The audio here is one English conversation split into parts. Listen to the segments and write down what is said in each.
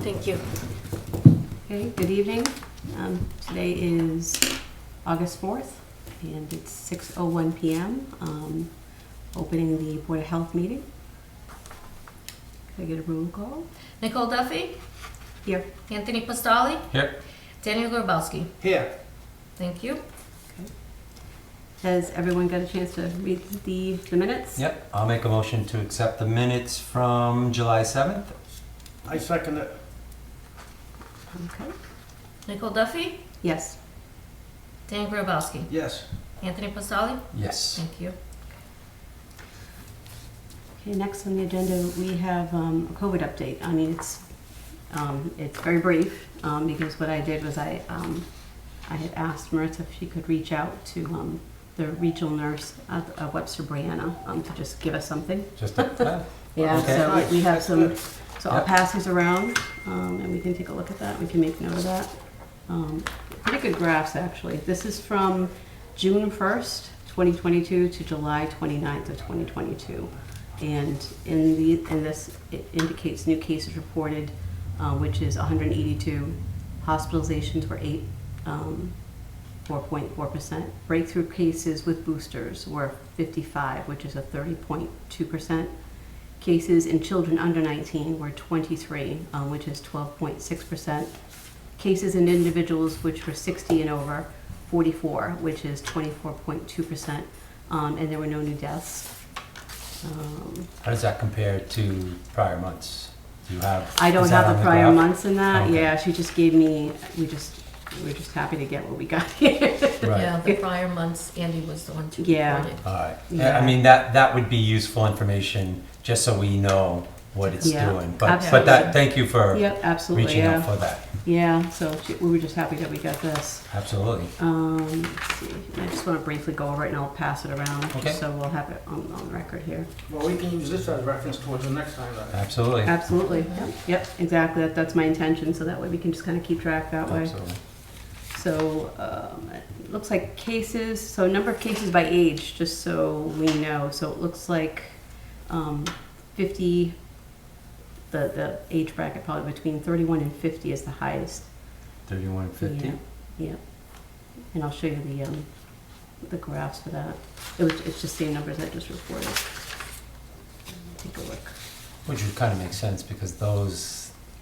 Thank you. Okay, good evening. Today is August 4th, and it's 6:01 p.m. Opening the Board of Health meeting. Can I get a roll call? Nicole Duffy, Here. Anthony Postoli, Here. Daniel Grabowski. Here. Thank you. Has everyone got a chance to read the minutes? Yep, I'll make a motion to accept the minutes from July 7th. I second it. Okay. Nicole Duffy, Yes. Daniel Grabowski, Yes. Anthony Postoli. Yes. Thank you. Okay, next on the agenda, we have a COVID update. I mean, it's very brief, because what I did was I had asked Maritza if she could reach out to the regional nurse at Webster Brianna to just give us something. Just a, Yeah, Okay. so we have That's some, good. so I'll Yep. pass these around, and we can take a look at that. We can make note of that. Pretty good graphs, actually. This is from June 1st, 2022 to July 29th of 2022. And in this, it indicates new cases reported, which is 182. Hospitalizations were 4.4%. Breakthrough cases with boosters were 55, which is a 30.2%. Cases in children under 19 were 23, which is 12.6%. Cases in individuals which were 60 and over, 44, which is 24.2%. And there were no new deaths. how does that compare to prior months? Do you have? I don't is that have on the prior graph? months in that. Okay. Yeah, she just gave me, we're just happy to get what we got here. Right. Yeah, the prior months, Andy was the one to Yeah. report it. All right. Yeah. I mean, that would be useful information, just so we know what it's Yeah, doing. But absolutely. thank you for Yep, absolutely, reaching out yeah. for that. Yeah, so we were just happy that we got this. Absolutely. Let's see, I just want to briefly go over it and I'll pass it around, Okay. just so we'll have it on record here. Well, we can use this as reference towards the next time. Then. Absolutely. Absolutely, Mhm. yep, exactly, that's my intention, so that way we can just kind of keep track that way. Absolutely. So, it looks like cases, so number of cases by age, just so we know, so it looks like 50, the age bracket probably between 31 and 50 is the highest. 3150. Yeah, yeah. And I'll show you the graphs for that. It's just the same numbers I just reported. Take a look. Which would kind of make sense because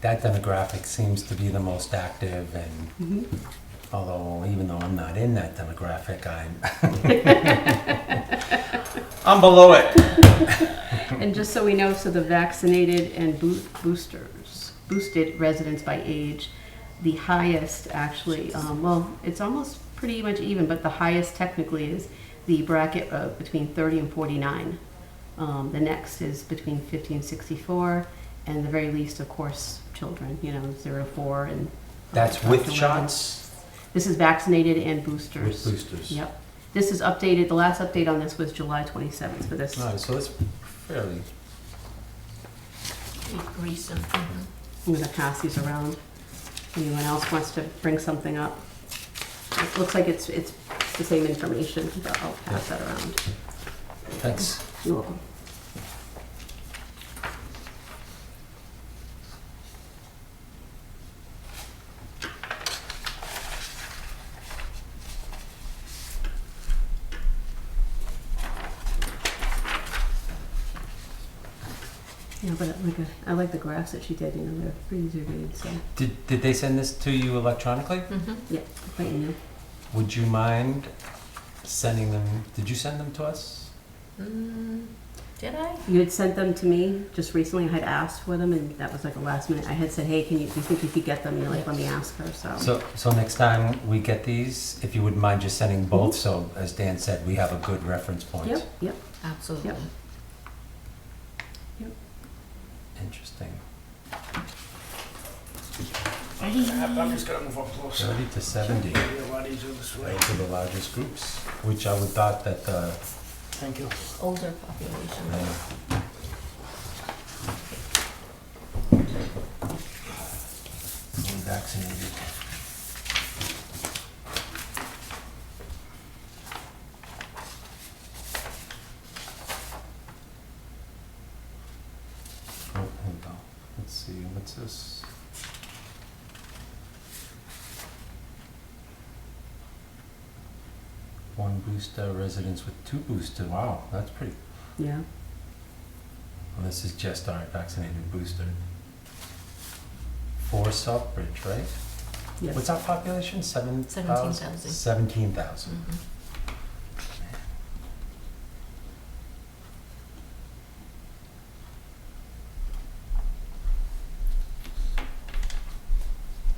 that demographic seems to be the most active, and although even though I'm not in that demographic, I'm below it. And just so we know, so the vaccinated and boosted residents by age, the highest actually, well, it's almost pretty much even, but the highest technically is the bracket of between 30 and 49. The next is between 50 and 64, and the very least, of course, children, 0 to 4. And That's up with to 11. shots? This is vaccinated and boosters. With boosters. Yep. This is updated, the last update on this was July 27th for this. All right, so it's fairly, Recent. I'm gonna pass these around. Anyone else wants to bring something up? It looks like it's the same information, but I'll pass that around. thanks. You're welcome. Yeah, but I like the graphs that she did, they're pretty easy to read, so, Did they send this to you electronically? yeah, quite new. Would you mind sending them, did you send them to us? Did I? You had sent them to me just recently, I had asked for them, and that was like a last minute, I had said, hey, do you think you could get them? You're like, let me ask her, So next time we get these, if you wouldn't mind just sending both, so as Dan said, we have a good reference point. Yep. Absolutely. Yep. Interesting. I'm just gonna move up closer. 30 to 70. It'll be a lot easier this way. Those are the largest groups, which I would thought that Thank you. Older population. fully vaccinated. Oh, here we go. Let's see, what's this? 1 booster, residents with 2 boosters. Wow, that's pretty. Yeah. Well, this is just our vaccinated booster. 4 Southbridge, right? Yes. What's our population? 17,000. 17,000. Mhm.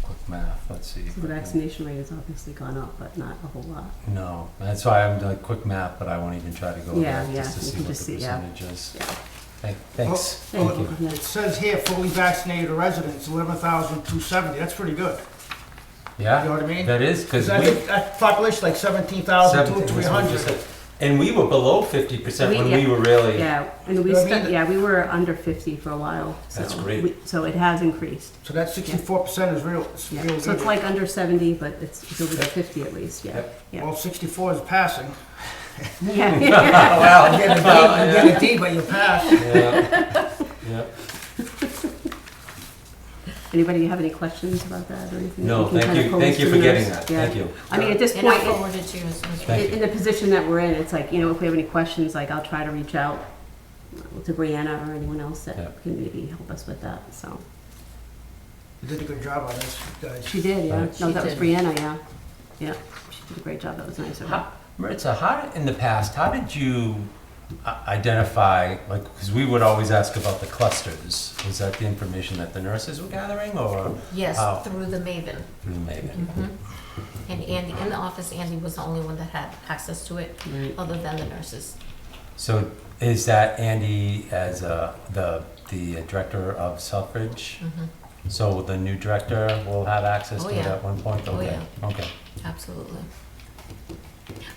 Quick math, let's see. So the vaccination rate has obviously gone up, but not a whole lot. No, that's why I'm doing quick math, but I won't even try to go Yeah, there yeah, just to you see can what just the see, yeah. percentage is. Yeah. Thanks. Thank you. Yeah. It says here, fully vaccinated residents, 11,270, that's pretty good. Yeah? You know what I mean? That is, because I we. think that population like 17,300. And we were below 50% when we were really. Yeah, and we You know what I mean? we were under 50 for a while. So That's great. So it has increased. So that 64% is real, it's Yeah. real So it's good. like under 70, but it's over the 50 at least, yeah. Yep. Yeah. Well, 64 is passing. Yeah. Well, you get a D, you get a D, but you pass. Yeah. Yeah. Anybody have any questions about that or anything? that No, we can thank kind of you. pose Thank you to for the getting nurse? that. Yeah. Thank you. I mean, at this And I'll point, forward it to you as soon as Thank we. you. in the position that we're in, it's like, you know, if we have any questions, like I'll try to reach out to Brianna or anyone else that Yeah. can maybe help us with that, so. You did a good job on this, guys. She did, yeah. Right. No, She that was did. Brianna, yeah. Yeah, she did a great job. That was nice of her. Maritza, in the past, how did you identify, like, because we would always ask about the clusters. Was that the information that the nurses were gathering, or Yes, How? through the Maven. through Maven? Mhm. And Andy, in the office, Andy was the only one that had access to it, Right. other than the nurses. So is that Andy as the director of Southbridge? Mhm. So the new director will have access Oh, to it yeah. at one point? Oh, Okay, okay. Absolutely.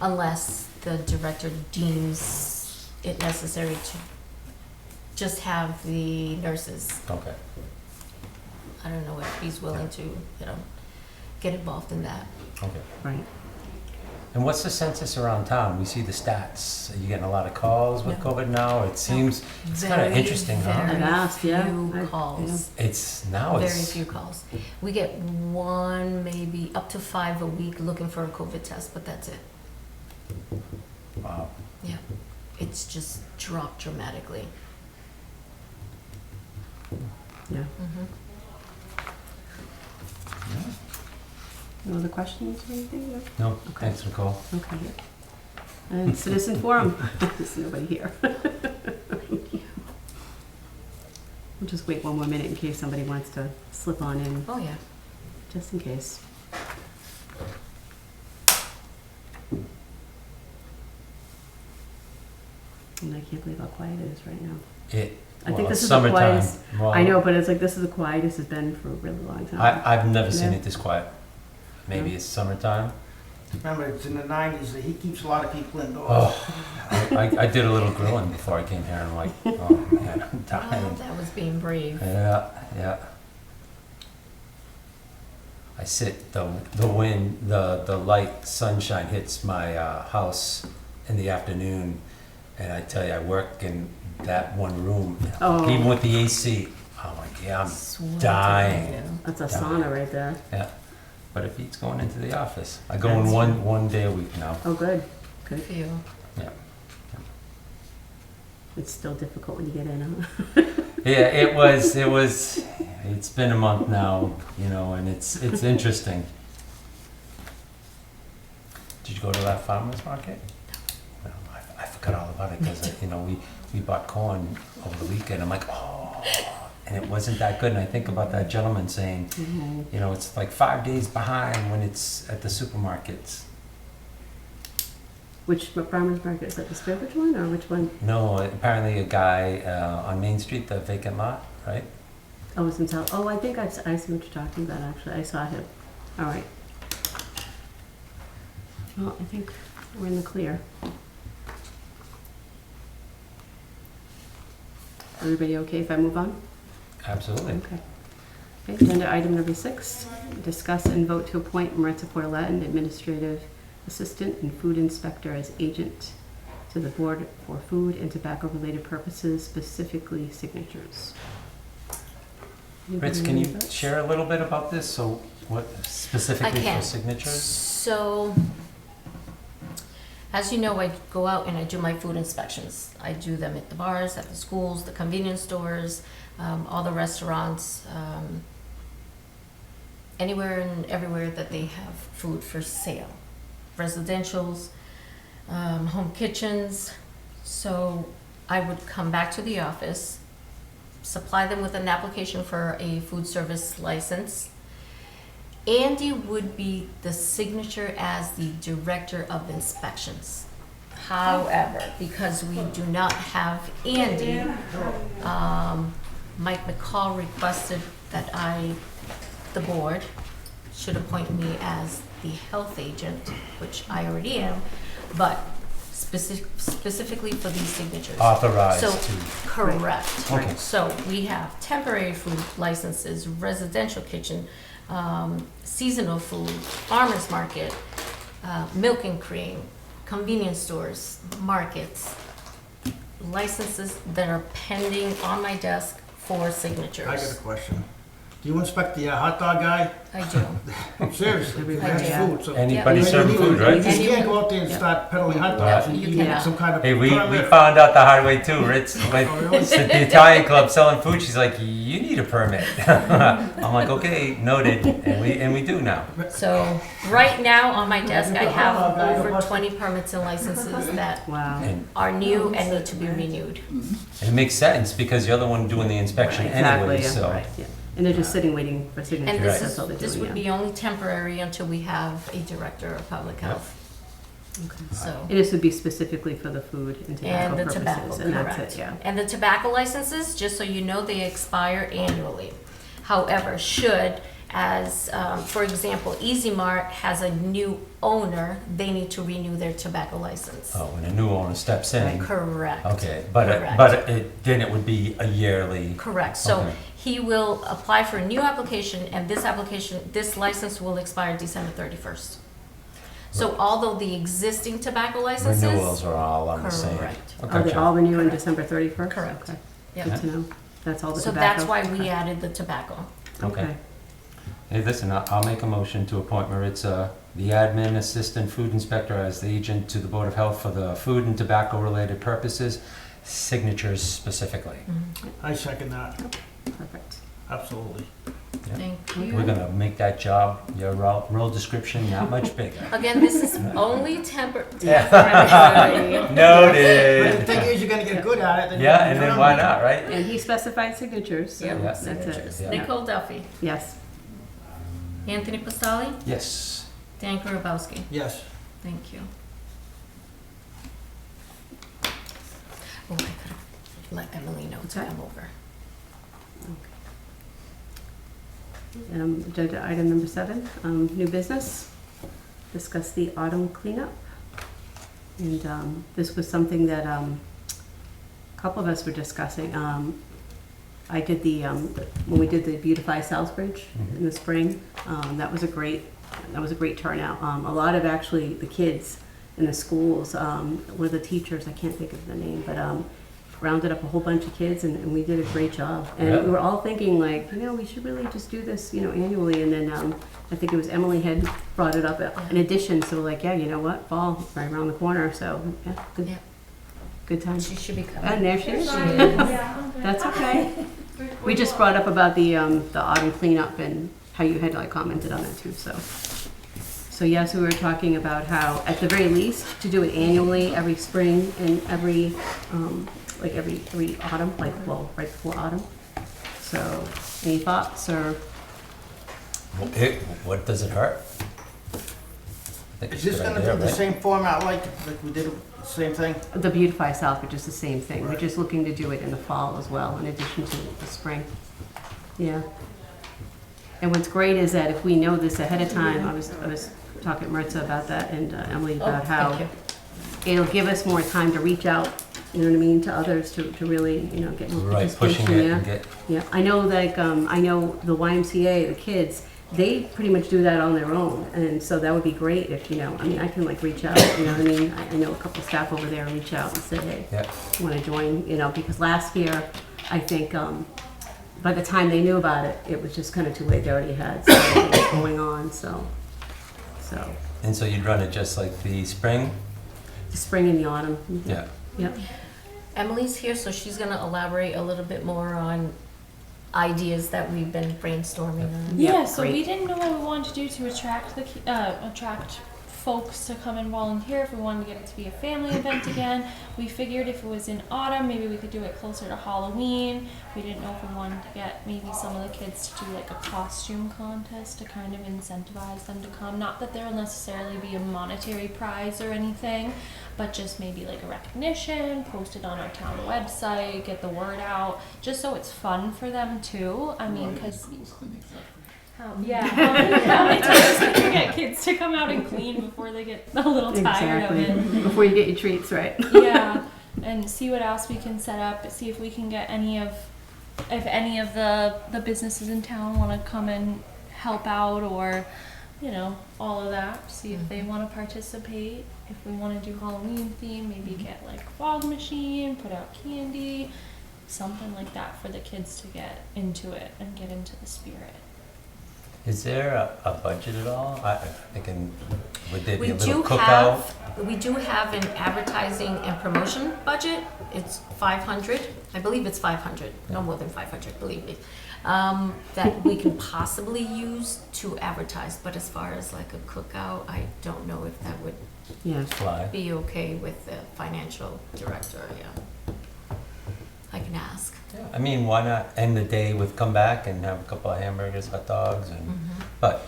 Unless the director deems it necessary to just have the nurses. Okay. I don't know if he's willing to, you know, get involved in that. Okay. Right. And what's the census around town? We see the stats. Are you getting a lot of calls with No. COVID now? It seems, it's kind of Very, interesting, huh? Very I've asked, yeah. few I- calls. It's, now Very it's, few calls. We get 1, maybe up to 5 a week looking for a COVID test, but that's it. wow. Yeah. It's just dropped dramatically. Yeah. Mhm. No other questions or anything? No? No, Okay. thanks, Nicole. Okay. And citizen forum. There's nobody here. We'll just wait one more minute in case somebody wants to slip on in, Oh, yeah. just in case. And I can't believe how quiet it is right now. I think Well, this is the summertime. quietest. Well, I know, but it's like this is the quietest it's been for a really long time. I've never seen Yeah. it this quiet. Maybe Yeah. it's summertime. Remember, it's in the 90s, the heat keeps a lot of people indoors. Oh, I did a little grilling before I came here, and I'm like, oh man, I'm Oh, dying. that was being brave. Yeah, yeah. I sit, the wind, the light sunshine hits my house in the afternoon, and I tell you, I work in that one room, Oh. even with the AC. I'm like, yeah, I'm Sweltering, dying. yeah. That's a Yeah. sauna right there. Yeah, but it beats going into the office. I go in That's one day a week now. Oh, good. Good Good. for you. Yeah, It's still difficult when you get in, huh? yeah. It was. It's been a month now, you know, and it's interesting. Did you go to that farmer's market? No, I forgot all about it because you know we bought corn over the weekend. I'm like, oh, and it wasn't that good. And I think about that gentleman saying, Mhm. you know, it's like 5 days behind when it's at the supermarkets. Which farmer's market? Is that the Southbridge one or which one? No, apparently a guy on Main Street, the vacant lot, right? Oh, it's in South. Oh, I think I see what you're talking about, actually. I saw him. All right. Well, I think we're in the clear. Everybody okay if I move on? Absolutely. Okay. Okay, agenda item number 6, discuss and vote to appoint Maritza Portalatin, Administrative Assistant and Food Inspector as agent to the Board for Food and Tobacco-related purposes, specifically signatures. Ritz, Anybody can you know that? share a little bit about this? So what specifically I can. for signatures? So, As you know, I go out and I do my food inspections. I do them at the bars, at the schools, the convenience stores, all the restaurants, anywhere and everywhere that they have food for sale. Residentials, home kitchens. So I would come back to the office, supply them with an application for a food service license. Andy would be the signature as the director of inspections. However, because we do not have Andy, Mike McCall requested that the board should appoint me as the health agent, which I already am, but specifically for these signatures. Authorized So, to. correct. Okay. So we have temporary food licenses, residential kitchen, seasonal food, farmer's market, milk and cream, convenience stores, markets, licenses that are pending on my desk for signatures. I got a question. Do you inspect the hot dog guy? I do. Seriously, I that's do. food, so. Anybody You serving can't- food, right? You just And you can't can- go out there and Yeah. start peddling hot dogs and You you cannot. need some kind of Hey, we permit. found out the hard way too, Ritz. With Oh, really? at the Italian club selling food, she's like, you need a permit. I'm like, okay, noted, and we do now. So right now on my desk, I have over 20 permits and licenses that Wow. And are new and need to be renewed. it makes sense because you're the one doing the inspection Exactly, anyway, yeah, so. right, yeah. And they're just sitting waiting for And signatures, this that's all they're this doing, would yeah. be only temporary until we have a director of public Yep. health. Okay. So, And this would be specifically for the food and and tobacco the purposes, tobacco, and that's correct. it, yeah. And the tobacco licenses, just so you know, they expire annually. However, for example, Easy Mart has a new owner, they need to renew their tobacco license. Oh, when a new owner steps in, Correct. okay, Correct. then it would be a yearly. Correct. So Okay. he will apply for a new application, and this license will expire December 31st. So although the existing tobacco licenses. Renewals are all on the same. Correct. Are they Okay. all renew on December 31st? Correct. Okay, Yep. good to know. That's all the So tobacco? that's why we Okay. added the tobacco. Okay. Hey, listen, I'll make a motion to appoint Maritza, the admin assistant food inspector, as the agent to the Board of Health for the food and tobacco-related purposes, signatures specifically. I second that, Perfect. absolutely. Yeah. Thank We're you. gonna make that job, your role description, that much bigger. Again, this is only temporary. But the Noted. thing is, you're gonna get good at it. Then Yeah, you and then can why run. not, right? And he specified signatures, so Yeah, that's signatures. it. Yeah. Nicole Duffy, Yes. Anthony Pasali, Yes. Dan Kurabowski. Yes. Thank you. Oh, I could have let Emily know to Okay. come over. Agenda item number 7, new business. Discuss the autumn cleanup. And this was something that a couple of us were discussing. I did when we did the Beautify Southbridge in the spring, that was a great turnout. A lot of actually the kids in the schools, one of the teachers, I can't think of the name, but rounded up a whole bunch of kids and we did a great job. And Yeah. we were all thinking like, we should really just do this, annually. And then I think it was Emily had brought it up in addition. So like, yeah, you know what, fall right around the corner. So yeah, good, Yeah. good time. She should be And coming. there she is. That's okay. We just brought up about the autumn cleanup and how you had commented on it too. So yes, we were talking about how at the very least to do it annually, every spring and every every autumn, right before autumn. So any thoughts or? What does it hurt? I think Is it's a this good gonna idea, be the right? same format like we did the same thing? The Beautify South, which is the same thing. We're just looking to do it in the fall as well, in addition to the spring. Yeah. And what's great is that if we know this ahead of time, I was talking to Maritza about that and Emily about how Thank you. it'll give us more time to reach out, you know what I mean, to others to really, get more Right, pushing participation, it yeah. and get, Yeah, I know I know the YMCA, the kids, they pretty much do that on their own, and so that would be great if, I can reach out, I know a couple staff over there reach out and say, hey, yeah, want to join, because last year, I think, by the time they knew about it, it was just kind of too late, they already had something going on, so. and so you'd run it just like the spring? The spring and the autumn. Yeah. Yep. Emily's here, so she's gonna elaborate a little bit more on ideas that we've been brainstorming on. Yep, Yeah, so great. we didn't know what we wanted to do to attract attract folks to come and volunteer. If we wanted to get it to be a family event again, we figured if it was in autumn, maybe we could do it closer to Halloween. We didn't know if we wanted to get maybe some of the kids to do like a costume contest to kind of incentivize them to come. Not that there will necessarily be a monetary prize or anything, but just maybe like a recognition, post it on our town website, get the word out, just so it's fun for them too. I mean, because how many times can you get kids to come out and clean before they get a little tired of it? Before you get your treats, right? Yeah, and see what else we can set up. See if we can get if any of the businesses in town want to come and help out, or all of that. See if they want to participate. If we want to do Halloween theme, maybe get like fog machine, put out candy, something like that for the kids to get into it and get into the spirit. Is there a budget at all? I thinking, would there be We a little do cookout? we do have an advertising and promotion budget. It's 500. I believe it's 500. No more than 500, believe me. That we can possibly use to advertise. But as far as like a cookout, I don't know if that would Yeah. Fly. be okay with the financial director. Yeah, I can ask. Yeah, I mean, why not end the day with come back and have a couple of hamburgers, hot dogs, and but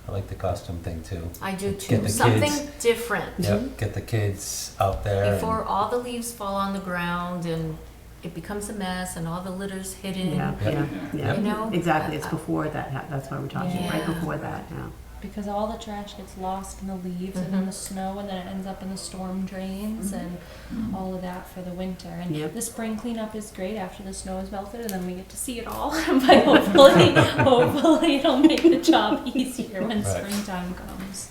I like the costume thing too. I do Get too. the Something kids. different. Yep, get the kids out there. Before all the leaves fall on the ground and it becomes a mess and all the litter's hidden. Yeah, Yep. yeah, yeah. You know? Exactly, it's before that, that's why we're talking, right Yeah. before that, yeah. Because all the trash gets lost in the leaves and in the snow, and then it ends up in the storm drains and all of that for the winter. And Yep. the spring cleanup is great after the snow is melted, and then we get to see it all. But hopefully it'll make the job easier when Right. springtime comes.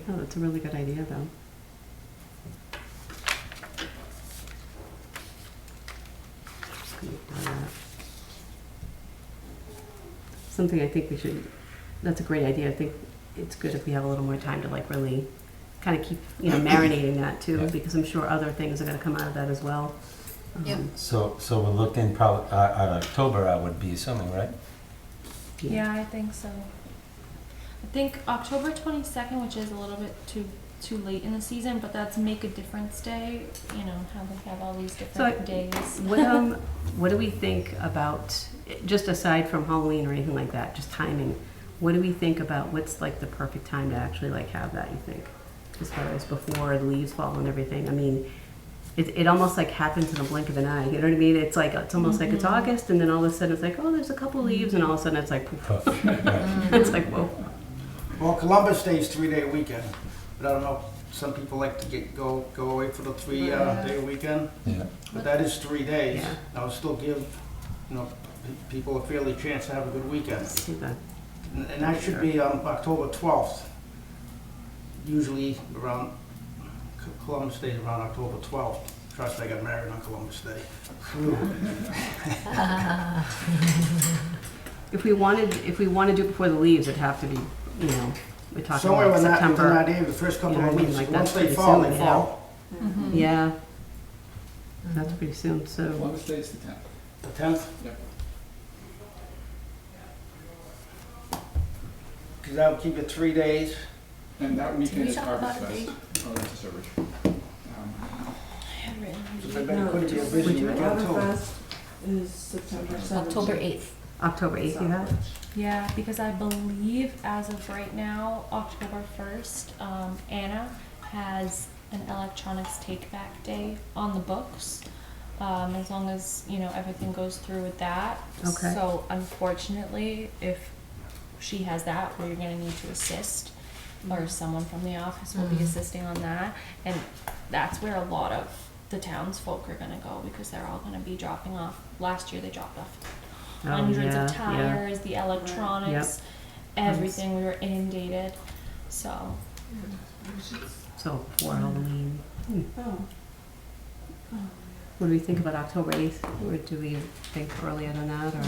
Oh, that's a really good idea, though. Just gonna do that. Something I think we should, that's a great idea. I think it's good if we have a little more time to like really kind of keep, marinating that too, Yeah. because I'm sure other things are gonna come out of that as well. Yep. So we're looking probably at October, I would be assuming, right? Yeah, I think so. I think October 22nd, which is a little bit too late in the season, but that's Make a Difference Day. How they have all these different days. What do we think about, just aside from Halloween or anything like that, just timing, what do we think about what's like the perfect time to actually like have that, you think? As far as before the leaves fall and everything. I mean, it almost like happens in a blink of an eye. You know what I mean? It's like, it's almost like it's August, and then all of a sudden it's like, oh, there's a couple leaves, and all of a sudden it's like, poof. Right. It's like, whoa. Well, Columbus Day is 3-day weekend, but I don't know, some people like to go away for the 3-day weekend, Yeah. but that is 3 days. Yeah. That would still give, people a fairly chance to have a good weekend. See that. And that should be on October 12th. Usually around, Columbus Day is around October 12th. Trust me, I got married on Columbus Day. If we want to do it before the leaves, it'd have to be, we're talking Somewhere about in that September. area, the first couple You know of what I mean? weeks. Like, Once that's they pretty fall, soon, they yeah. fall. Yeah, that's pretty soon, so. Columbus Day is the 10th. The 10th? Yep. Because that would keep it 3 days. And that weekend we is talk Harvest about a Fest. date? Oh, that's a Southbridge. So they better could be a busy weekend too. Oktoberfest is September 17th. October 8th. October 8th, you have? Yeah, because I believe as of right now, October 1st, Anna has an electronics take back day on the books. As long as, everything goes through with that. Okay. So unfortunately, if she has that, we're gonna need to assist, or someone from the office will be assisting on that. And that's where a lot of the townsfolk are gonna go, because they're all gonna be dropping off. Last year they dropped off hundreds of tires, the electronics, everything. We were inundated. So So before Halloween. Oh, What do we think about October 8th? Or do we think earlier than that, or?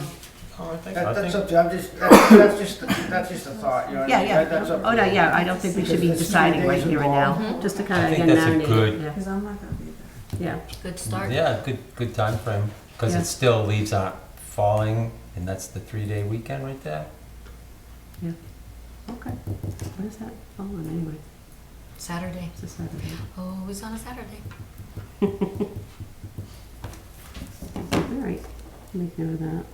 Oh, I think, That's up to, that's just a thought, you know what I Yeah, mean? yeah. That's up to Oh, no, you. yeah, I don't think we should be Because it's deciding 3 right days here and now, involved. just to I kind of, think again, that's a marinate good- it. Yeah, Because I'm not gonna be there. yeah. Good start. yeah, good time frame, because Yeah. it still leaves aren't falling, and that's the 3-day weekend right there. Okay. What is that? Oh, anyway, Saturday. it's a Saturday. Always on a Saturday. All right, make note of that.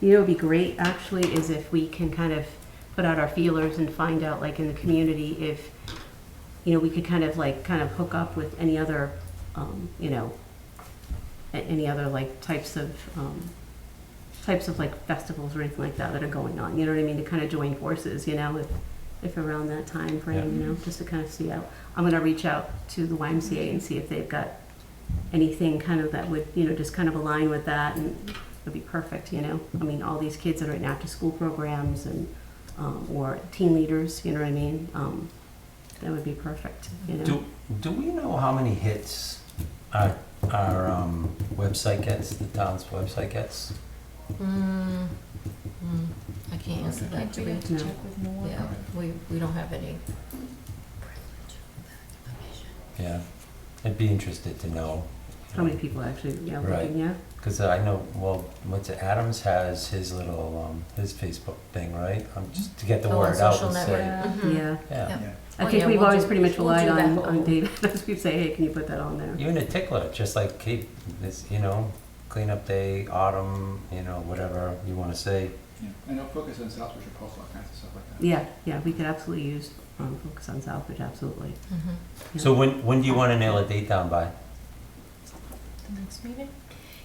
You know, what'd be great, actually, is if we can kind of put out our feelers and find out, like, in the community, if, you know, we could kind of hook up with any other, you know, any other, like, types of like festivals or anything like that that are going on, you know what I mean, to kind of join forces, you know, if around that time frame, you know, just to kind of see out. I'm gonna reach out to the YMCA and see if they've got anything kind of that would, you know, just kind of align with that, and it'd be perfect, you know. I mean, all these kids that are in after-school programs and, or teen leaders, you know what I mean, that would be perfect, you know. Do we know how many hits our website gets, the town's website gets? I can't answer that. We'd have to No. check with more. Yeah, we don't have any privilege of that information. Yeah, I'd be interested to know. How many people actually, yeah, Right. looking, yeah? Because I know, well, what's it, Adams has his little, his Facebook thing, right? Just to get the Oh, on word out social and network. say. Mhm. Yeah. Yeah, Yeah. I Oh, think yeah, we've we'll always do- pretty much we'll relied do that on whole- David, as we say, hey, can you put that on there? even a tickler, just like, hey, this, you know, cleanup day, autumn, you know, whatever you want to say. Yeah, and I'll focus on Southbridge or post all kinds of stuff like that. Yeah, yeah, we could absolutely use, focus on Southbridge, absolutely. Mhm. Yeah. So when do you want to nail a date down by? The next meeting?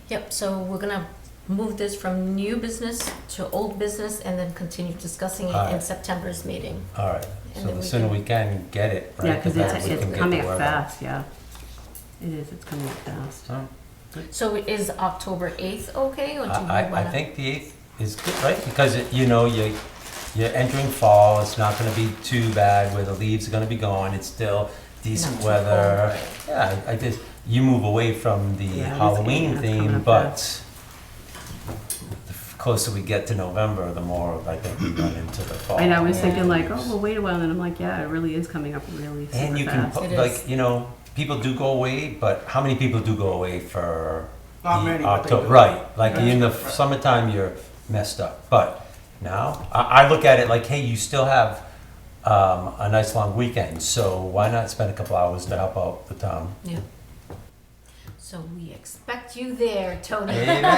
Yep, so we're gonna move this from new business to old business and then continue discussing it in Alright. September's meeting. All right, And so then the we sooner can- we can get it, right? Yeah, because that's it's, when we can it's get coming the up word out. fast, yeah. It is, it's coming up fast. Oh, So is October 8th okay, or do we I wanna? think the 8th is good, right? Because, you know, you're entering fall, it's not gonna be too bad where the leaves are gonna be gone, it's still decent Not too weather. cold. Yeah, I just, you move away from the Yeah, it is Halloween getting- it's coming theme, up but the closer we get to November, the more I think we run into the fall. And I was Yeah. thinking like, oh, well, wait a while, and I'm like, yeah, it really is coming up really super And you can, fast. put It like, is. you know, people do go away, but how many people do go away for Not the many, but they October? do. Right, like in the Right. summertime, you're messed up, but now, I look at it like, hey, you still have a nice long weekend, so why not spend a couple hours to help out the town? Yeah. So we expect you there, Tony. Amen. I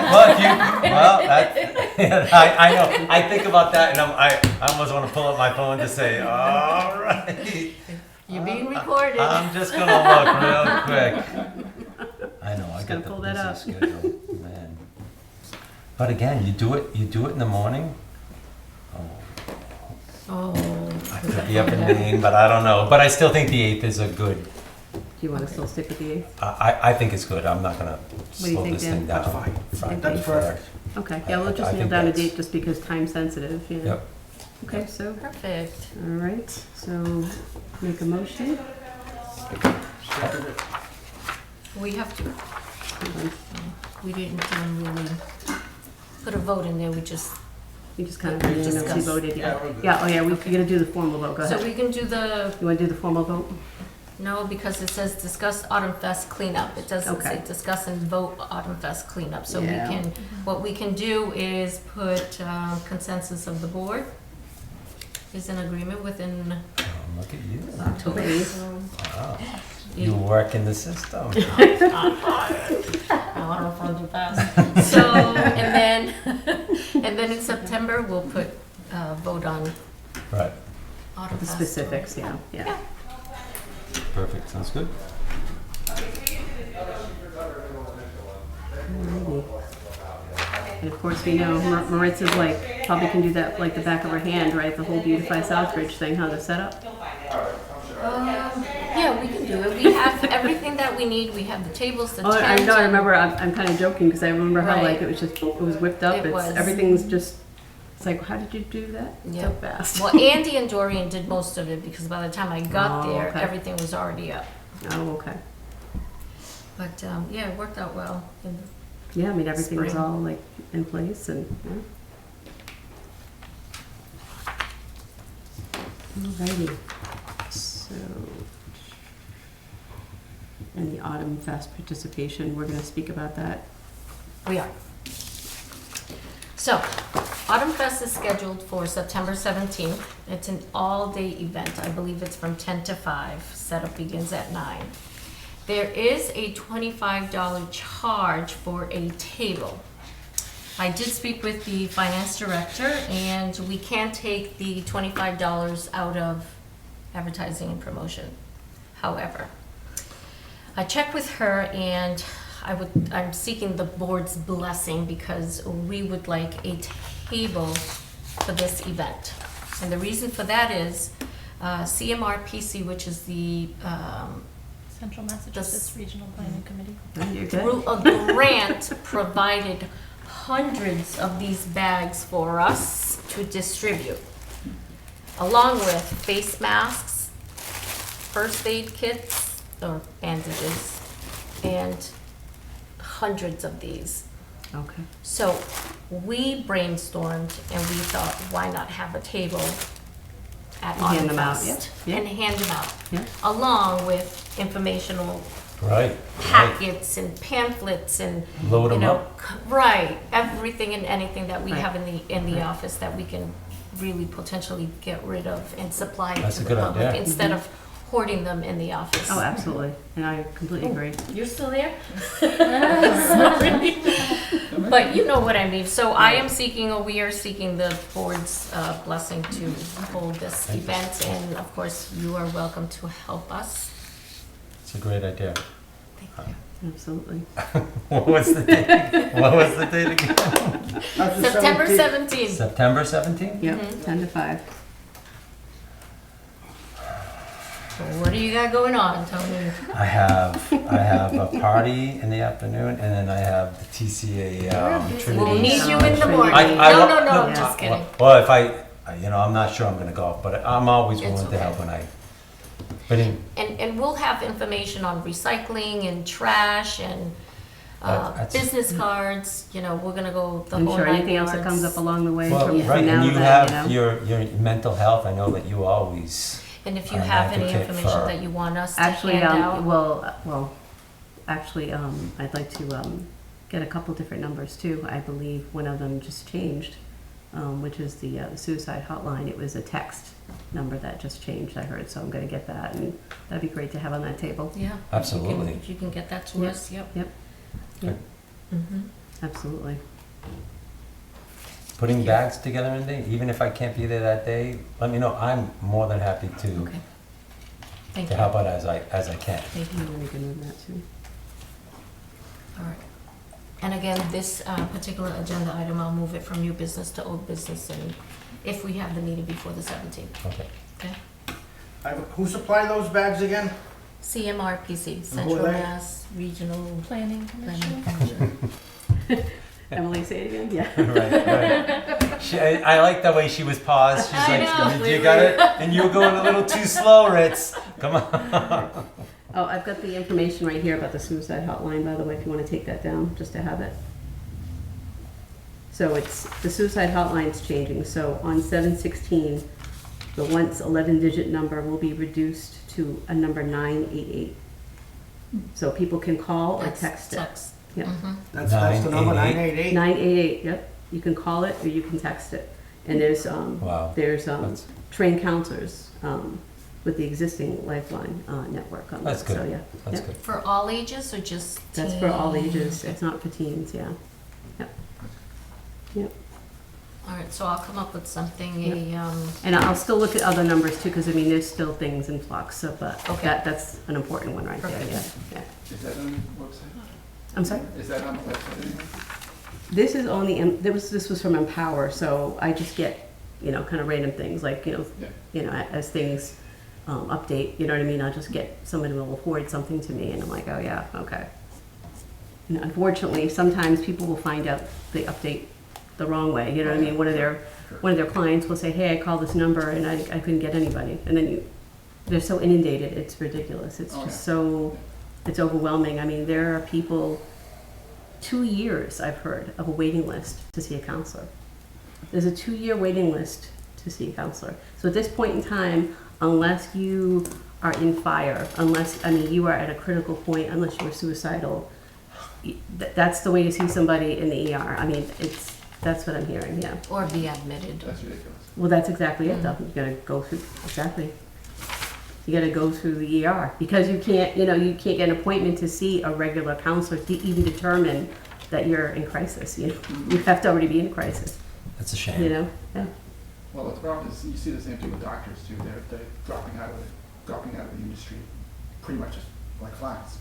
know, I think about that and I almost wanna pull up my phone to say, all right. You're being recorded. I'm just gonna look real quick. I know, I Just got gotta the pull that up. busy schedule, man. But again, you do it in the morning. Oh. I could be up in Maine, but I don't know. But I still think the 8th is a good, Do you want to still stick with the 8th? I think it's good. I'm not gonna do you slow think, this Dan? thing down. That's fine. Front That's and perfect. Okay, yeah, we'll I just nail think down a that's- date just because time sensitive, you know? Yep. Okay, so, Perfect. all right, so make a motion. We have to, Hold on. we didn't really put a vote in there, we just, You just kind of, you know, she Discuss. voted, Yeah, yeah. we're good. Yeah, oh yeah, we're gonna do the formal vote, go so ahead. we can do the, You wanna do the formal vote? no, because it says discuss Autumn Fest cleanup. It doesn't say Okay. discuss and vote Autumn Fest cleanup. So we Yeah. can, what we can do is put consensus of the board is in agreement within Look at you. October. Wow. You work in the system. I don't know if I'll do fast. So, and then in September, we'll put, vote on Right. Autumn The Fest. specifics, yeah, yeah. Perfect. Sounds good. Alrighty. And of course, we know Maritza's like, probably can do that like the back of her hand, right? The whole Beautify Southbridge thing, how to set up. Yeah, we can do it. We have everything that we need. We have the tables, the Oh, I tent. know, I remember, I'm kind of joking because I remember how like Right. it was just, it was whipped up. It It's, was. everything's just, it's like, how did you do that Yeah. so fast? Well, Andy and Dorian did most of it because by the time I got Oh, there, okay. everything was already up. Oh, okay. But yeah, it worked out well. And Yeah, I mean, everything was Spring. all like in place and, yeah. Alrighty. So, and the Autumn Fest participation, we're gonna speak about that. We are. So, Autumn Fest is scheduled for September 17th. It's an all-day event. I believe it's from 10 to 5. Setup begins at 9. There is a $25 charge for a table. I did speak with the finance director, and we can take the $25 out of advertising and promotion. However, I checked with her, and I'm seeking the board's blessing because we would like a table for this event. And the reason for that is CMRPC, which is the Central Massachusetts Regional Planning Committee. You're good? through a grant, provided hundreds of these bags for us to distribute, along with face masks, first aid kits, or bandages, and hundreds of these. Okay. So we brainstormed and we thought, why not have a table at And hand Autumn them out, Fest yeah. and hand them out, Yeah. along with informational Right. packets and pamphlets and Load you 'em know, up. right, everything and anything that we Right. have in the Right. office that we can really potentially get rid of and supply it That's to a the good public idea. instead of hoarding them in the office. Oh, absolutely. And I completely agree. You're still there? Sorry. But you know what I mean. So I am seeking, or we are seeking the board's blessing to hold this Thank you. event, and of course, you are welcome to help us. It's a great idea. Thank you. Absolutely. What was the date? What was the date again? That's the September 17th. 17th. September 17th? Yep, Mhm. 10 to 5. So what do you got going on, Tony? I have a party in the afternoon, and then I have the TCA Trinity. We'll need you in the morning. I No, wa- no, no, Yeah. just kidding. Well, if I'm not sure I'm gonna go, but I'm always It's willing to okay. help when but And we'll have information on recycling and trash and That's- business cards, you know, we're gonna go the I'm whole sure 9 anything else that comes yards. up along the way well, from right, now and to you then, have your mental health. I know that you always. And if you an have any advocate information for- that you want us to Actually, hand out. I'd like to get a couple different numbers too. I believe one of them just changed, which is the suicide hotline. It was a text number that just changed, I heard, so I'm gonna get that, and that'd be great to have on that table. Yeah. Absolutely. If you can get that to Yep. us, yep. Yep. Yep. Mhm. Absolutely. Putting bags together in day, even if I can't be there that day, let me know. I'm more than happy to Okay. Thank to you. help out as I can. Thank you. I'm really good with that too. All right. And again, this particular agenda item, I'll move it from new business to old business, and if we have the meeting before the 17th. Okay. Okay? Who supplied those bags again? CMRPC, who Central are they? Mass Regional Planning Planning Commission. Commission. Emily, say it again? Yeah. Right. I like the way she was paused. She's I like, know. you got it? And you were going a little too slow, Ritz. Come on. Oh, I've got the information right here about the suicide hotline, by the way, if you want to take that down, just to have it. So it's, the suicide hotline's changing, so on 7/16, the once 11-digit number will be reduced to a number 988. So people can call or That's text it. Text. Yep. Mhm. That's the number, 988. 988. 988, yep. You can call it or you can text it. And there's Wow. there's trained counselors with the existing Lifeline network on that. That's good. So yeah, That's Yep. good. For all ages or just That's for all teens? ages. It's not for teens. Yeah. All right, so I'll come up with something, And I'll still look at other numbers too, because I mean, there's still things in flux. So, but Okay. that's an important one right Perfect. there. Yeah. Is that on the website? I'm sorry. Is that on the website anyway? This is only this was from Empower, so I just get kind of random things like Yeah. as things update. You know what I mean? I'll just get somebody will forward something to me, and I'm like, oh yeah, okay. And unfortunately, sometimes people will find out they update the wrong way. You know what I mean? One of their clients will say, hey, I called this number and I couldn't get anybody, and then they're so inundated, it's ridiculous. It's just so it's overwhelming. I mean, there are people 2 years I've heard of a waiting list to see a counselor. There's a 2-year waiting list to city councilor. So at this point in time, unless you are in fire, you are at a critical point, unless you are suicidal, that's the way to see somebody in the ER. I mean, that's what I'm hearing, yeah. Or be admitted. That's ridiculous. Well, that's exactly it, though. You gotta go through, exactly. You gotta go through the ER, because you can't get an appointment to see a regular counselor to even determine that you're in crisis, you know? You have to already be in crisis, That's a shame. you know? Yeah. Well, the problem is, you see the same thing with doctors too. They're dropping out of the industry, pretty much just like flies.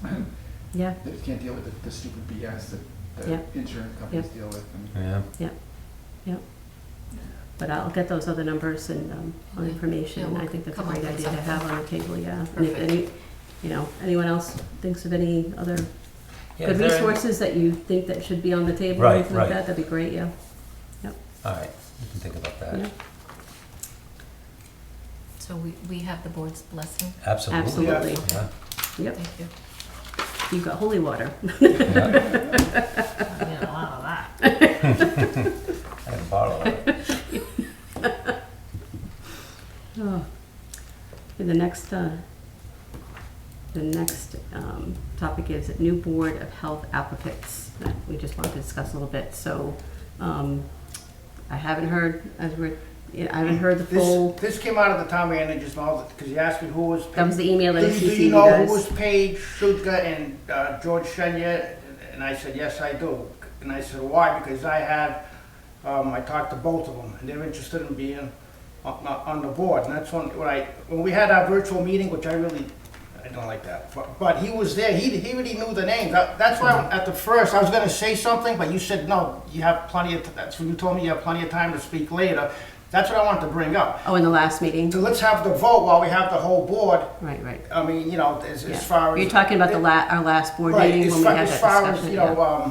Yeah, They just can't deal with the stupid BS that Yeah. insurance companies deal with. And Yeah. but I'll get those other numbers and, on Okay. information, Yeah, and I we'll think that's a come up great with idea to something. have on the table, yeah. And if Perfect. anyone else thinks of any other Yeah, good is there any- resources that you think that should be on the table, or Right, anything like right. that, that'd be great, yeah. All right, we can think about that. Yeah. So we have the board's blessing. Absolutely. Absolutely. Yeah. Yep, Thank you. you've got holy water. Yeah. I need a lot of that. I had a bottle of it. Oh. And the next topic is new Board of Health applicants that we just wanted to discuss a little bit. So, I haven't heard, I haven't heard the full, This came out of the town manager's mouth, because he asked me who was. that was the email that I Do CC'd you you know guys. who was Paige, Shutka, and George Shenya? And I said, yes, I do. And I said, why? Because I talked to both of them, and they're interested in being on the board. And that's when we had our virtual meeting, which I don't like that. But he was there, he already knew the names. That's why at the first, I was gonna say something, but you said, no, you have plenty of, that's when you told me you have plenty of time to speak later. That's what I wanted to bring up. Oh, in the last meeting? So let's have the vote while we have the whole board. Right. I mean, Yeah. as far as. You're talking about our last board Right, meeting when we had that as far as, discussion, yeah.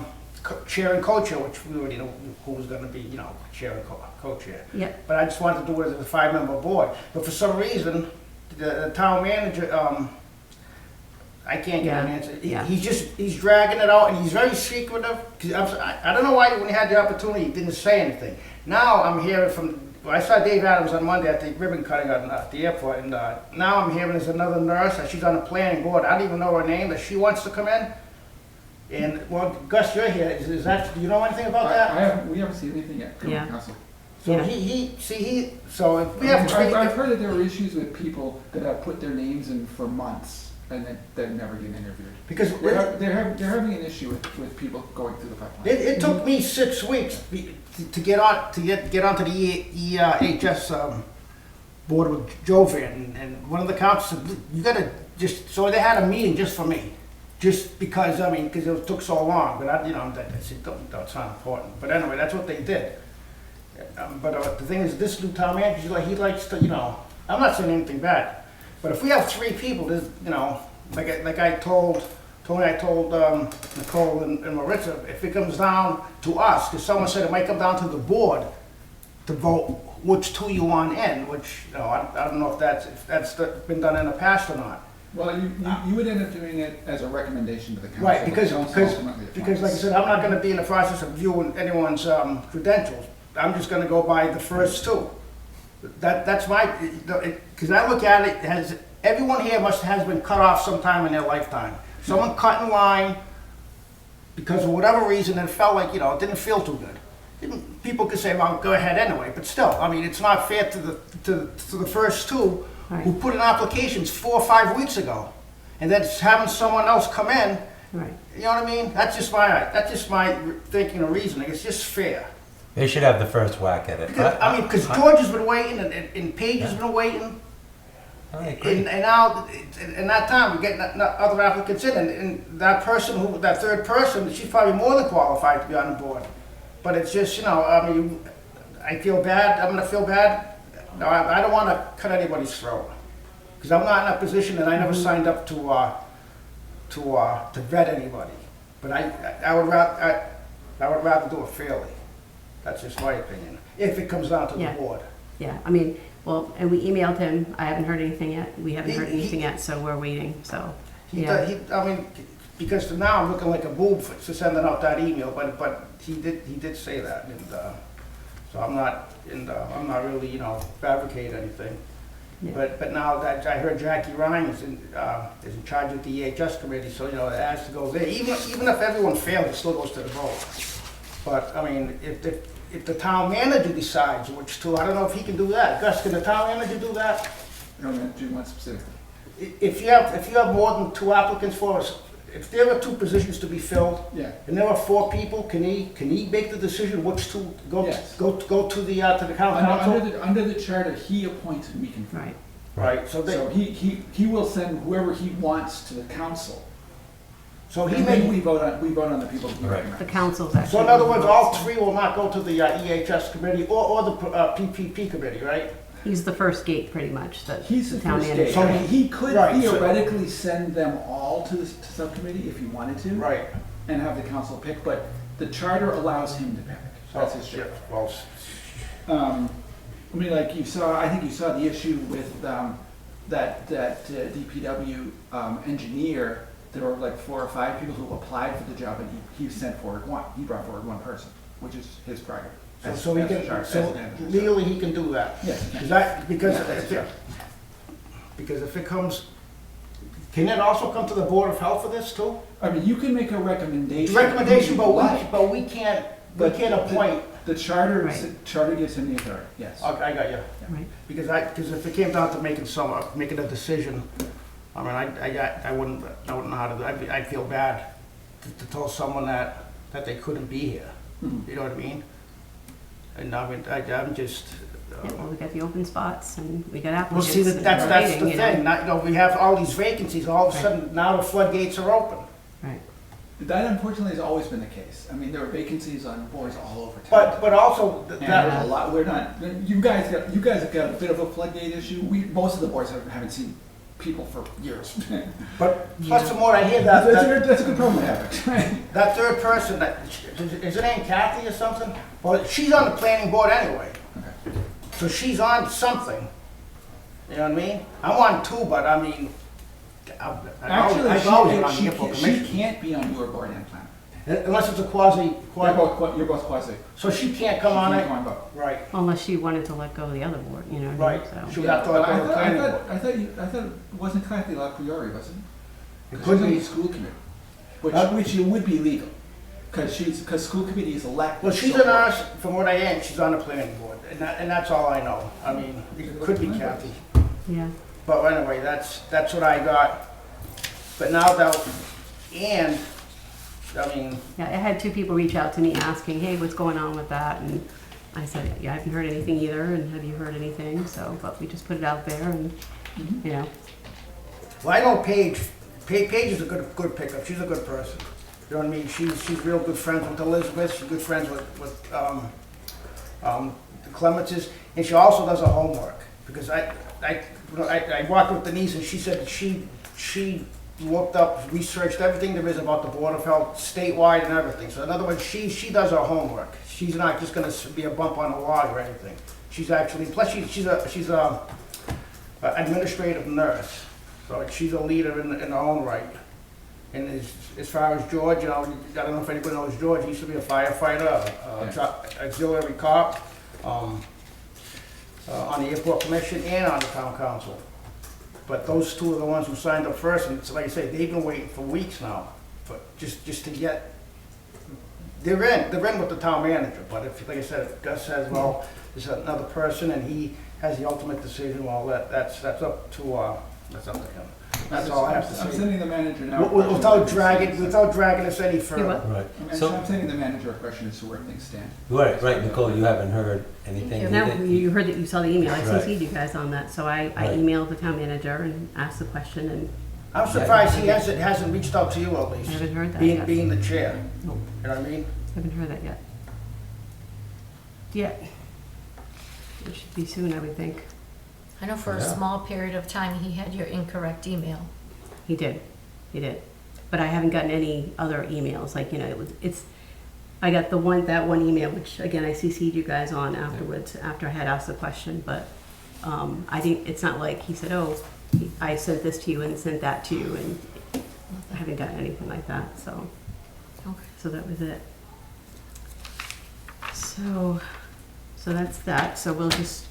Chair and co-chair, which we already know who was gonna be, chair and co-chair. Yep, But I just wanted to do it as a 5-member board. But for some reason, the town manager, I can't get an Yeah, answer. yeah. He's dragging it out, and he's very secretive. 'Cause I don't know why when he had the opportunity, he didn't say anything. Now I'm hearing I saw Dave Adams on Monday at the ribbon cutting at the airport, and now I'm hearing there's another nurse, that she's on the planning board. I don't even know her name, that she wants to come in. And, well, Gus, you're here. Do you know anything about that? we haven't seen anything yet from Yeah. council. So Yeah. so if we have three. I've heard that there were issues with people that have put their names in for months and then never get interviewed. Because They're having an issue with people going through the pipeline. it took me 6 weeks to get onto the EHS board with Jovan, and one of the councils said, you gotta so they had a meeting just for me. Just because, because it took so long, but I said, it's not important. But anyway, that's what they did. But the thing is, this new town manager, he likes to, I'm not saying anything bad, but if we have 3 people, there's, like I told Tony, I told Nicole and Maritza, if it comes down to us, because someone said it might come down to the board to vote which 2 you want in, which, I don't know if that's been done in the past or not. Well, you would end up doing it as a recommendation to the council. Right, but because, council ultimately because like I appoints. said, I'm not gonna be in the process of viewing anyone's credentials. I'm just gonna go by the first 2. That's my, because I look at it, everyone here has been cut off sometime in their lifetime. Someone cut in line because of whatever reason, and it felt like, it didn't feel too good. People could say, well, go ahead anyway, but still, it's not fair to the first 2 who Right. put in applications 4 or 5 weeks ago. And then having someone else come in, right. you know what I mean? That's just my thinking and reasoning. It's just fair. They should have the first whack at it. Because George has been waiting, and Paige has been waiting, I agree. and now, in that time, we're getting other applicants in, and that person, that third person, she's probably more than qualified to be on the board. But it's just, I feel bad, I'm gonna feel bad. No, I don't wanna cut anybody's throat. Because I'm not in a position, and I never signed up to vet anybody. But I would rather do it fairly. That's just my opinion, if it comes down to the Yeah. board. Yeah, well, and we emailed him. I haven't heard anything yet. We haven't heard anything yet, so we're waiting, so, yeah. Because now I'm looking like a boob for sending out that email, but he did say that, and So I'm not really, fabricating anything. Yeah. But now that I heard Jackie Ryan is in charge of the EHS committee, so, it has to go there. Even if everyone fails, it still goes to the vote. But, I mean, if the town manager decides which two, I don't know if he can do that. Gus, can the town manager do that? You don't do one specifically. If you have more than 2 applicants for us, if there are 2 positions to be filled, Yeah. and there are 4 people, can he make the decision which 2 go Yes. to the town council? Under the charter, he appoints and we confirm. Right. Right, so So he will send whoever he wants to the council. he And then may, we vote on the people he Right. recommends. The council's actually. so in other words, all 3 will not go to the EHS committee or the PPP committee, right? He's the first gate, pretty much, He's the town first manager. gate. So He could right, so- theoretically send them all to the subcommittee if he wanted to. Right. And have the council pick, but the charter allows him to pick. That's his Yeah, job. well, I mean, like I think you saw the issue with that DPW engineer. There were like 4 or 5 people who applied for the job, and he sent forward one. He brought forward one person, which is his prerogative. so he can, so legally he can do that. Yes, he can. Because if it comes, can it also come to the Board of Health for this too? I mean, you can make a recommendation. Recommendation, who you like, but we can't appoint. The charter, Right. charter gives him the authority, yes. Okay, I got you. Right. Because if it came down to making a decision, I mean, I wouldn't know how to do it. I'd feel bad to tell someone that they couldn't be here. Mhm. You know what I mean? And I mean, I'm just. Yeah, well, we got the open spots and we got Well, applicants. see, and that's we're the waiting, you know. thing. Now, we have all these vacancies. All of a Right. sudden, now the floodgates are open. Right. That unfortunately has always been the case. I mean, there are vacancies on boards all over town. But also And that. there's a lot, we're not, you guys have got a bit of a floodgate issue. Most of the boards haven't seen people for years. But plus, the more I hear that, That's a good problem to have. that third person, is her name Kathy or something? Well, she's on the planning board anyway, Okay. so she's on something. You know what I mean? I'm on 2, but I mean, Actually, I've always been on the Airport she Commission. can't be on your board and plan. Unless it's a quasi, You're both quasi. so she can't come She on can't it? go on both. Right, Unless she wanted to let go of the other board, you know what I mean? right. So. She would have to let go of the planning board. I thought it wasn't Kathy La Priori, was it? It 'Cause could she's on be. the school committee, Huh? which it would be legal, because school committee is elected. Well, she's so- a nurse, from what I am, she's on the planning board, and that's all I know. I mean, it could be Kathy. Yeah. But anyway, that's what I got. But now that, and, I mean, Yeah, I had 2 people reach out to me asking, hey, what's going on with that? And I said, yeah, I haven't heard anything either, and have you heard anything? So, but we just put it out there and, Mhm. you know, well, I know Paige is a good pickup, she's a good person. You know what I mean? She's real good friends with Elizabeth, she's good friends with the Clemenses, and she also does her homework. Because I walked with Denise and she said that she looked up, researched everything there is about the Board of Health statewide and everything. So in other words, she does her homework. She's not just gonna be a bump on the log or anything. She's actually, plus she's a administrative nurse. So she's a leader in her own right. And as far as George, I don't know if anybody knows George, he used to be a firefighter, auxiliary cop, on the Airport Commission and on the Town Council. But those 2 are the ones who signed up first, and it's like I say, they've been waiting for weeks now, but just to get, they're in with the town manager, but if, like I said, if Gus says, well, there's another person and he has the ultimate decision, well, that's up to him. That's all I have to I'm say. sending the manager now. Without dragging us any You further. what? Right. I'm So, sending the manager a question as to where things stand. right, Nicole, you haven't heard anything no, either? you heard that, you saw the email, I Right. CC'd you guys on that, so I Right. emailed the town manager and asked the question, and I'm surprised he hasn't reached out to you at I least, haven't heard that yet. being the chair. Nope. You know what I mean? Haven't heard that yet. Yet. It should be soon, I would think. I know for a Yeah. small period of time, he had your incorrect email. He did. But I haven't gotten any other emails, like, you know, I got that one email, which again, I CC'd you guys on afterwards, after I had asked the question, but I didn't, it's not like he said, oh, I sent this to you and sent that to you, and I haven't gotten anything like that, so. Okay. So that was it. So So that's that. So we'll just,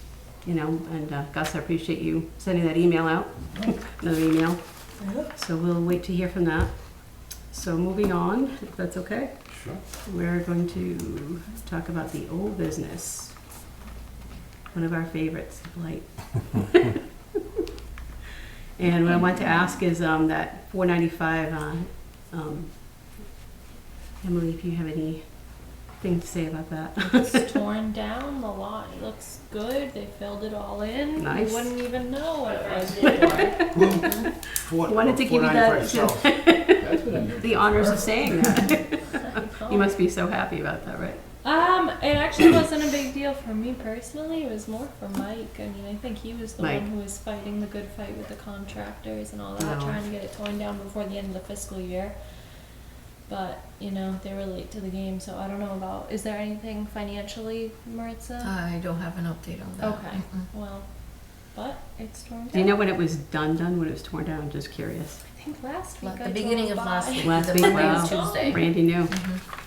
you know, and Gus, I appreciate you sending that email out, another email. So we'll wait to hear from that. So moving on, if that's okay, Sure. we're going to talk about the old business. One of our favorites, blight. And what I want to ask is that 495, Emily, if you have anything to say about that. It's torn down, the lot looks good, they filled it all in. Nice. You wouldn't even know what it was before. Wanted to give you that, That's what I'm the honors of saying that. You must be so happy about that, right? It actually wasn't a big deal for me personally. It was more for Mike. I mean, I think he was the Mike. one who was fighting the good fight with the contractors and all that, No. trying to get it torn down before the end of the fiscal year. But, you know, they were late to the game, so I don't know about, is there anything financially, Maritza? I don't have an update on that. Okay, well, but it's torn down. Do you know when it was done, when it was torn down? I'm just curious. I think last week The I beginning drove of last by. week. Last the week, Monday wow. and Tuesday. Randy knew. Mhm.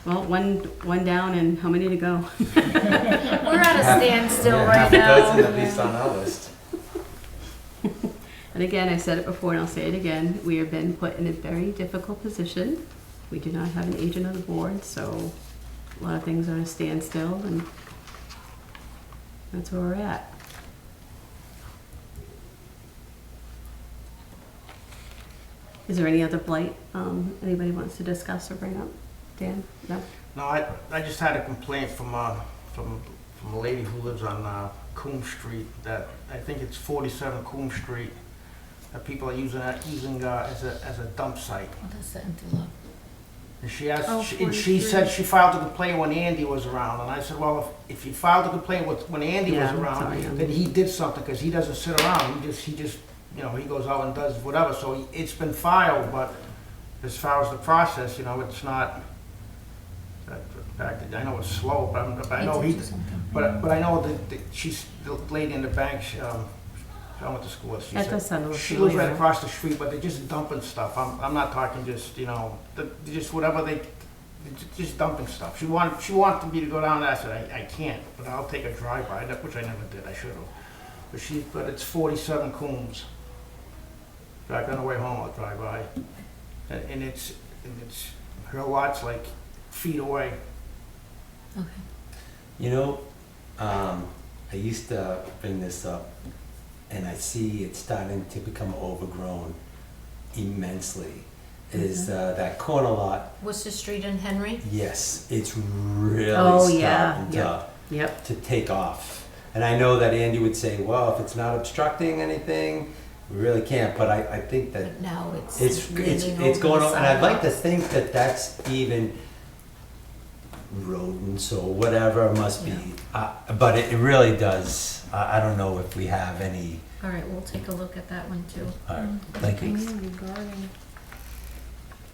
Well, one down and how many to go? We're at a standstill Yeah, right half a dozen now. at least on our list. And again, I said it before and I'll say it again, we have been put in a very difficult position. We do not have an agent on the board, so a lot of things are at a standstill and that's where we're at. Is there any other blight anybody wants to discuss or bring up? Dan? No? No, I just had a complaint from a lady who lives on Coombe Street, that, I think it's 47 Coombe Street, that people are using as a dump site. What is the empty lot? And she asked, Oh, and she 43. said she filed a complaint when Andy was around, and I said, well, if you filed a complaint when Andy was Yeah, around, sorry, Andy. then he did something, because he doesn't sit around, he just, you know, he goes out and does whatever, so it's been filed, but as far as the process, you know, it's not, I know it's slow, but I know He he, did do something. but I know that she's, the lady in the bank, I went to school with, she That said, does sound a little she lives right familiar. across the street, but they're just dumping stuff. I'm not talking just, you know, just whatever they're just dumping stuff. She wanted me to go down there. I said, I can't, but I'll take a drive-by, which I never did. I should have. But it's 47 Coombs. In fact, on the way home, I'll drive by. And it's, her lot's like feet away. Okay. You know, I used to bring this up, and I see it's starting to become overgrown immensely. Is that corner lot? Worcester Street and Henry? Yes, it's really Oh, yeah, starting yep. Yep. to take off. And I know that Andy would say, well, if it's not obstructing anything, we really can't. But I think that But now it's it's leaning over going the on, and I'd like to sidewalks. think that that's even rodents or whatever it must be. But it really does. I don't know if we have any. All right, we'll take a look at that one too. All right, thank you.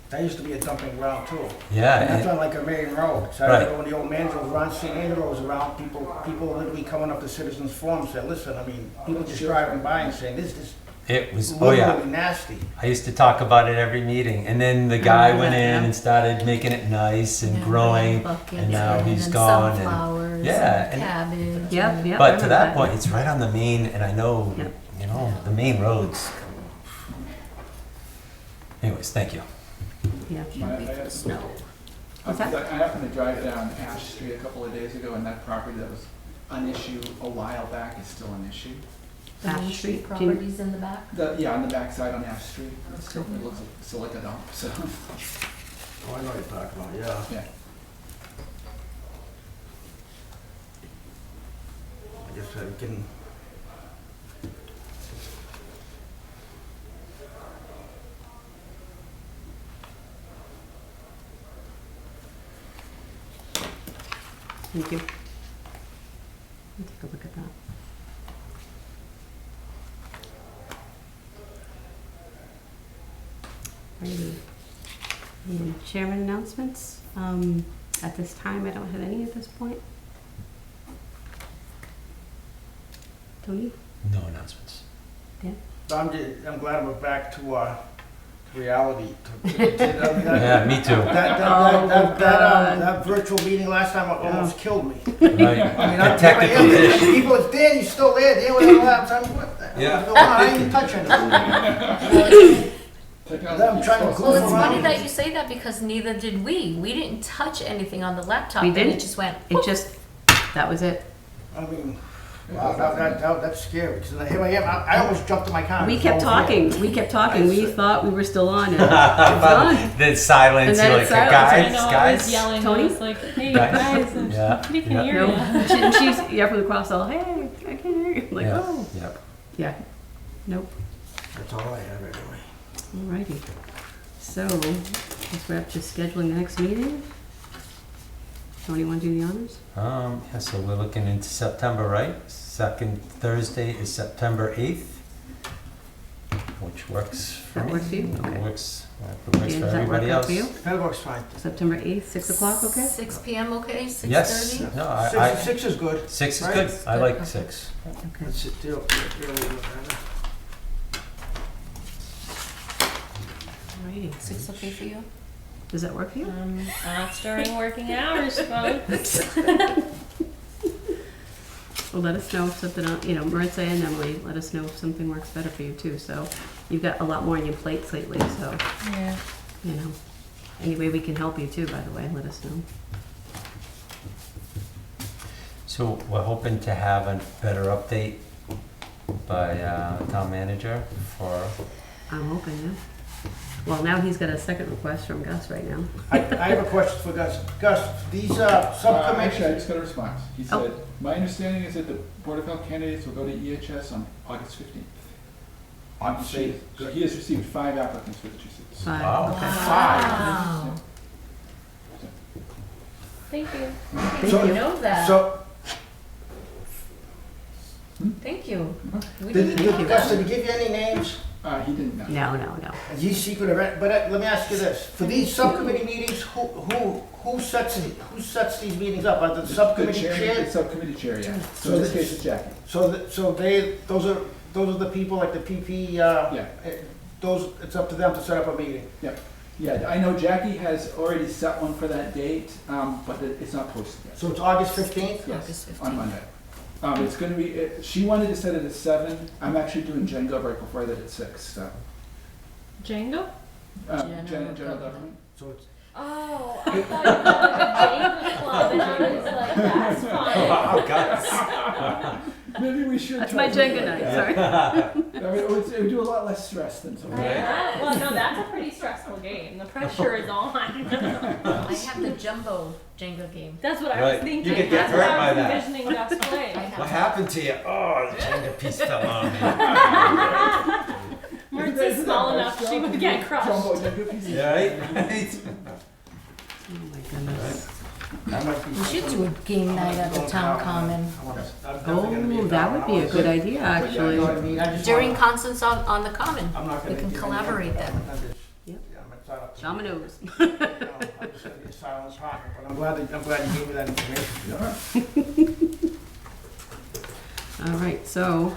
That used to be a dumping ground too. Yeah, And that's and- on like a main road. So I Right. remember when the old man was around, St. Andrew was around, people literally coming up to Citizens Forum said, listen, I mean, people just driving by and saying, this is it was. Oh yeah. literally nasty. I used to talk about it every meeting, and then the guy remember went that, in yeah. and started making it nice and Yeah, growing, buckets and now he's and gone. And, Sunflowers, yeah, and and- cabbage. Yep, and- yep. I but to remember that point, it's right on the main, and I know, Yep. you know, the main roads. Anyways, thank you. Yeah. Can't wait for the snow. What's that? I happened to drive down Ash Street a couple of days ago, and that property that was an issue a while back is still an issue. The Main Ash Street Street, do you- properties in the back? Yeah, on the backside on Ash Street, it looks still like a dump, so, Oh, I know what you're talking about, yeah. yeah. I guess I can. Thank you. Let me take a look at that. Righty. And chairman announcements. At this time, I don't have any at this point. Tony? No announcements. I'm glad we're back to reality. Yeah, me too. That virtual meeting last time almost killed me. Right. I mean, The technical issue. people, it's Dan, you still there? Dan, what's what the Yeah. hell's going on? I didn't even touch anything. I'm trying to Well, goof it's funny around. that you say that because neither did we. We didn't touch anything on the laptop. We and didn't. It just went. It just, that was it. I mean, wow, that's scary, because here I am, I almost jumped in my car. We It's kept over here. talking, we kept talking, we That's it. thought we were still on, and it's gone. Then silence, And then you're it's like, silence. I guys, know, I was guys. yelling, Tony? I was like, hey, Guys. guys, and Yeah, nobody can yeah. hear No, you. she's, yeah, from the cross, all, hey, I can't hear you. I'm like, Yeah, oh, yep. yeah, nope, That's all I have anyway. alrighty. So, guess we're up to scheduling the next meeting. Tony, wanna do the honors? Yeah, so we're looking into September, right? Second Thursday is September 8th, which works for That me. works for you? Okay. Works Dan, for does that work everybody out else. for you? That works fine. September 8th, 6 o'clock, okay? 6 p.m. Okay. 6:30. Yes, no, Six is good. 6 is Right? good, I like Okay. 6. Okay. Let's sit there, early. Alrighty. 6 okay for you? Does that work for you? That's during working hours, folks. Well, let us know if something, Maritza and Emily, let us know if something works better for you too. So you've got a lot more on your plates lately, so, Yeah. any way we can help you too, by the way, let us know. So we're hoping to have a better update by town manager for, I'm hoping, yeah. Well, now he's got a second request from Gus right now. I have a question for Gus. Gus, these Actually, I subcommittees, just got a response. He Oh. said, my understanding is that the Board of Health candidates will go to EHS on August 15th. He has received 5 applicants for the 2 seats. Fine, Wow. okay. Wow. Thank you. Thank So- you. Know that. so, Thank you. We did, didn't know Gus, that. did he give you any names? He didn't know. No. Is he secret of it? But let me ask you this, for these subcommittee meetings, who sets these meetings up? Are the subcommittee The chairs? subcommittee chair, yeah. So So in this this- case, it's Jackie. So those are the people like the PP, Yeah. it's up to them to set up a meeting. Yeah, I know Jackie has already set one for that date, but it's not posted yet. So it's August 15th? Yes, August 15th. on Monday. It's gonna be, she wanted to set it at 7. I'm actually doing Jenga right before that at 6, so. Django? General government. So it's, Oh, I thought you called it a Jenga club, and I was like, that's fine. Maybe we should. That's try my to Jenga do night, that. sorry. I mean, it would do a lot less stress than some. Well, no, that's a pretty stressful game. The pressure is on. I have the jumbo Jenga game. That's what I Right. was thinking. You could get That's what hurt I by was that. envisioning Gus play. I have happened to you? Oh, the Jenga piece fell on me. Maritza's small enough, she would get crushed. Jumbo Jenga pieces. Right? Oh my goodness. that might be We should something. do a game night at the town common Oh, that would be a good idea, actually. You know what I mean? I just during wanna- concerts on the common. I'm not We gonna can give any collaborate input. then. I'm just- Yep. yeah, it's not up to me. Shaman knows. I'm just gonna be a silent partner, but I'm glad you gave me that information. All right, so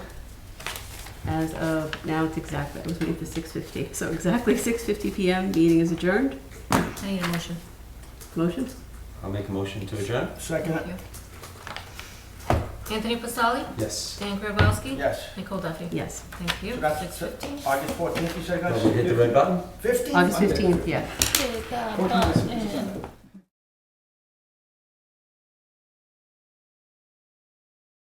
as of now, it's exactly, I was waiting for 6:50. So exactly 6:50 PM, meeting is adjourned. I need a motion. Motion? I'll make a motion to adjourn. Second, Thank you. Anthony Pasali, Yes. Dan Grabowski, yes. Nicole Duffy. Yes. Thank you. So that's 6:15. August 14th, you said, Will guys? we hit the red button? 15th? August 15th, yeah. Take a button.